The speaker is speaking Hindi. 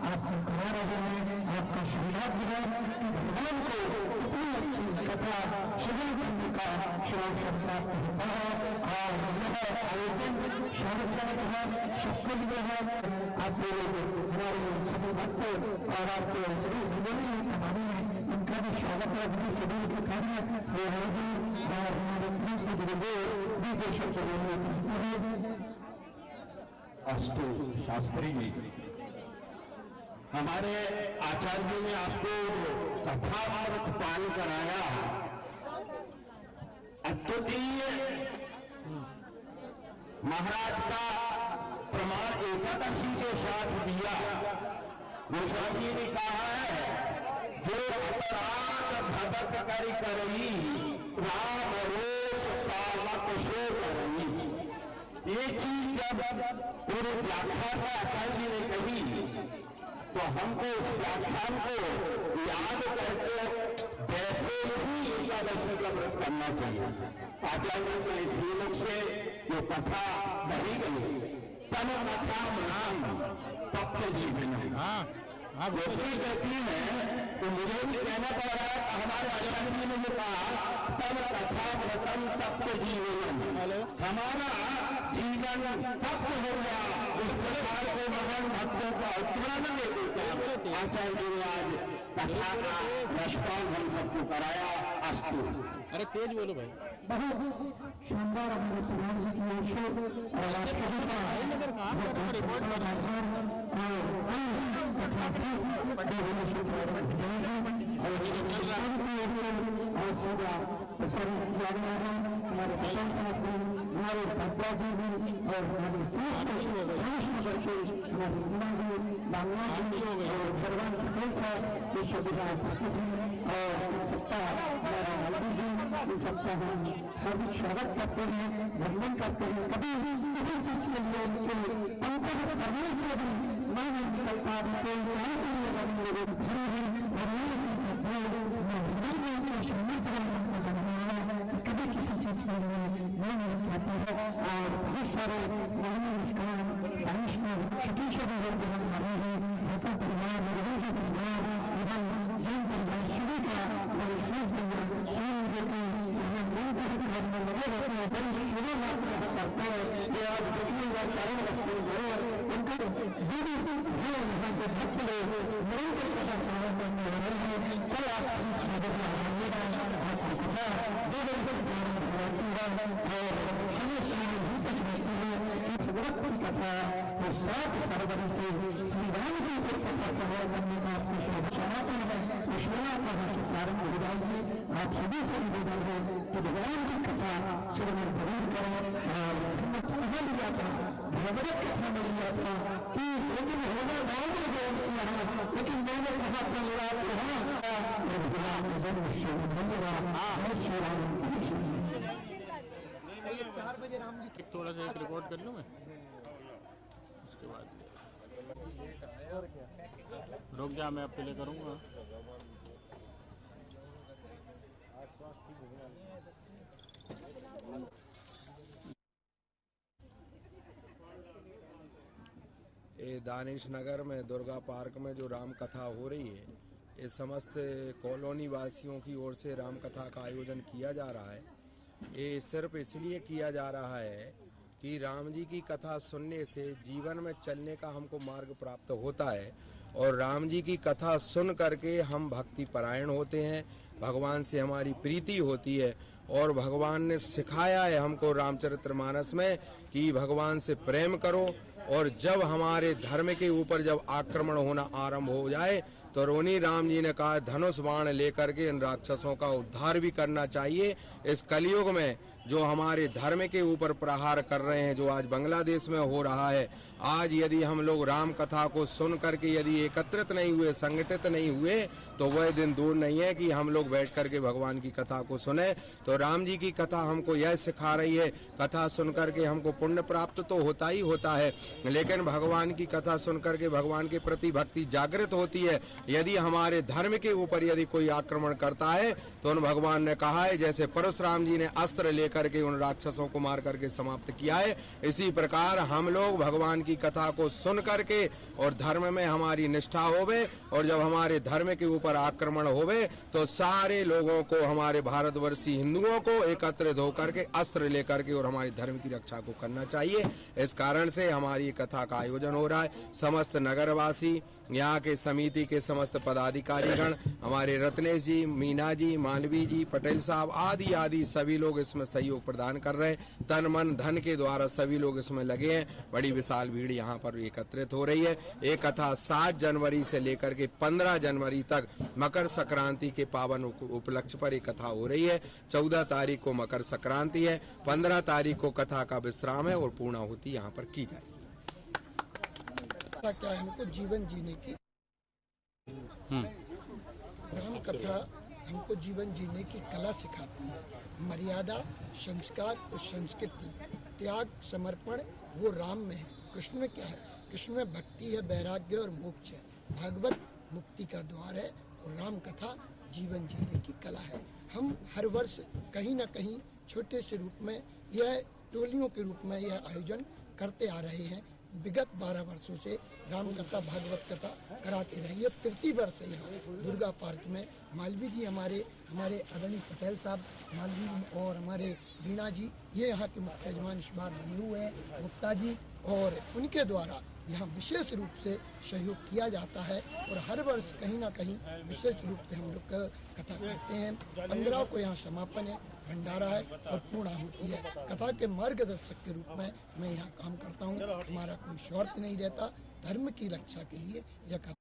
आप हम करा रहे हैं। आपका सौभाग्य है भगवान को इतनी अच्छी सजा शिविर करने का शौक प्राप्त होता है। और यह आयोजन सार्वजनिक है, सबके लिए है। आप लोग हमारे सभी भक्त और आपके सभी जिले हमारे उनका भी स्वागत है। अपने सभी के कार्य वो है और हमारे विदेशों से बोलना चाहते हैं। अस्तु शास्त्री जी, हमारे आचार्य ने आपको कथामृत पान कराया, अद्वितीय महाराज का प्रमाण एकादशी के साथ दिया। गोस्वामी ने कहा है जो अपराध भगत करी करई राम रोष पावक सो करई। ये चीज जब पूरे व्याख्यान में आचार्य जी ने कही तो हमको इस व्याख्यान को याद करके वैसे ही एकादशी का व्रत करना चाहिए। आचार्य ने इस श्रीमुख से जो कथा कही गई, तन कथा राम तप्त जीवन व्यक्ति कहती है तो मुझे भी कहना पड़ रहा है। हमारे आचार्य जी ने जो कहा तन कथा व्रतम तप्त जीवन, हमारा जीवन तप्त हो गया। इस प्रकार के महान भक्तों का उदाहरण दे देते आचार्य जी ने आज कथा का रसपान हम सबको कराया। अस्तु। अरे तेज बोलो भाई। बहुत शानदार हमारे प्रधान जी की ओर से और राष्ट्रपति का रिपोर्ट और सीधा प्रसारित किया गया है। हमारे किसान साहब भी, हमारे भद्रा जी भी और हमारे श्रेष्ठ नगर के हमारे मीना जी, बांगला जी और भगवान पटेल साहब ये सुविधा उपस्थित हैं। और इन सबका हमारा नंदी जी, इन सबका हम हार्दिक स्वागत करते हैं, वंदन करते हैं। कभी किसी चीज के लिए उनके अंतर करने से भी नहीं निकलता। कोई काम करने वाले लोग कभी किसी चीज के लिए नहीं कहते हैं। और बहुत सारे मुस्कान बारिश में छोटी छोटी लोग हमारे हैं, भाटा परिवार, मेरे परिवार एवं जैन परिवार सभी का बड़े श्रेष्ठ बड़ी सेवा मात्र करते हैं। ये आज देखिएगा चारों रस्ते गए उनके दीदी यहाँ के भक्त लोग निरंतर कथा श्रवण करने आ रहे हैं। कल कथा और 7 फरवरी से श्री राम जी की कथा श्रवण करने का आपको समापन है। ईश्वरा का प्रारंभ हो जाएगी। आप सभी से निवेदन है कि भगवान की कथा श्रवण जरूर करें। और कहा लिया था भगवत कथा में लिया था कि लेकिन होगा गाँव में गए यहाँ, लेकिन मैंने कहा परिवार कल 4 बजे राम जी थोड़ा सा एक रिकॉर्ड कर लूँ मैं, उसके बाद रुक जा, मैं आपके लिए करूँगा। ये दानिश नगर में दुर्गा पार्क में जो राम कथा हो रही है, ये समस्त कॉलोनी वासियों की ओर से राम कथा का आयोजन किया जा रहा है। ये सिर्फ इसलिए किया जा रहा है कि राम जी की कथा सुनने से जीवन में चलने का हमको मार्ग प्राप्त होता है। और राम जी की कथा सुन करके हम भक्ति परायण होते हैं, भगवान से हमारी प्रीति होती है। और भगवान ने सिखाया है हमको रामचरितमानस में कि भगवान से प्रेम करो। और जब हमारे धर्म के ऊपर जब आक्रमण होना आरंभ हो जाए तो रोनी राम जी ने कहा धनुष बाण लेकर के इन राक्षसों का उद्धार भी करना चाहिए। इस कलयुग में जो हमारे धर्म के ऊपर प्रहार कर रहे हैं, जो आज बांग्लादेश में हो रहा है, आज यदि हम लोग राम कथा को सुन करके यदि एकत्रित नहीं हुए, संगठित नहीं हुए, तो वह दिन दूर नहीं है कि हम लोग बैठ करके भगवान की कथा को सुने। तो राम जी की कथा हमको यह सिखा रही है, कथा सुन करके हमको पुण्य प्राप्त तो होता ही होता है, लेकिन भगवान की कथा सुन करके भगवान के प्रति भक्ति जागृत होती है। यदि हमारे धर्म के ऊपर यदि कोई आक्रमण करता है तो उन भगवान ने कहा है, जैसे परशुराम जी ने अस्त्र ले लेकर के उन राक्षसों को मार करके समाप्त किया है। इसी प्रकार हम लोग भगवान की कथा को सुन करके और धर्म में हमारी निष्ठा होवे, और जब हमारे धर्म के ऊपर आक्रमण होवे तो सारे लोगों को, हमारे भारतवर्षी हिंदुओं को एकत्रित होकर के अस्त्र लेकर के और हमारे धर्म की रक्षा को करना चाहिए। इस कारण से हमारी कथा का आयोजन हो रहा है। समस्त नगरवासी, यहाँ के समिति के समस्त पदाधिकारीगण, हमारे रत्नेश जी, मीना जी, मालवी जी, पटेल साहब आदि आदि सभी लोग इसमें सहयोग प्रदान कर रहे हैं। तन मन धन के द्वारा सभी लोग इसमें लगे हैं। बड़ी विशाल भीड़ यहाँ पर एकत्रित हो रही है। ये कथा 7 जनवरी से लेकर के 15 जनवरी तक मकर संक्रांति के पावन उपलक्ष्य पर एक कथा हो रही है। 14 तारीख को मकर संक्रांति है, 15 तारीख को कथा का विश्राम है और पूर्णाहुति यहाँ पर की जाएगी। क्या हमको जीवन जीने की राम कथा हमको जीवन जीने की कला सिखाती है। मर्यादा, संस्कार और संस्कृति, त्याग, समर्पण वो राम में है। कृष्ण में क्या है? कृष्ण में भक्ति है, वैराग्य और मोक्ष है। भागवत मुक्ति का द्वार है और राम कथा जीवन जीने की कला है। हम हर वर्ष कहीं न कहीं छोटे से रूप में यह टोलियों के रूप में यह आयोजन करते आ रहे हैं। विगत 12 वर्षों से राम कथा, भागवत कथा कराते रहे। ये 3य वर्ष है। यहाँ दुर्गा पार्क में मालवी जी, हमारे आदरणीय पटेल साहब मालवी और हमारे वीणा जी, ये यहाँ के मुख्य यजमान इस बार बने हुए हैं, गुप्ता जी, और उनके द्वारा यहाँ विशेष रूप से सहयोग किया जाता है। और हर वर्ष कहीं ना कहीं विशेष रूप से हम लोग कथा करते हैं। 15 को यहाँ समापन है, भंडारा है और पूर्णाहुति है। कथा के मार्गदर्शक के रूप में मैं यहाँ काम करता हूँ। हमारा कोई स्वार्थ नहीं रहता। धर्म की रक्षा के लिए यह कथा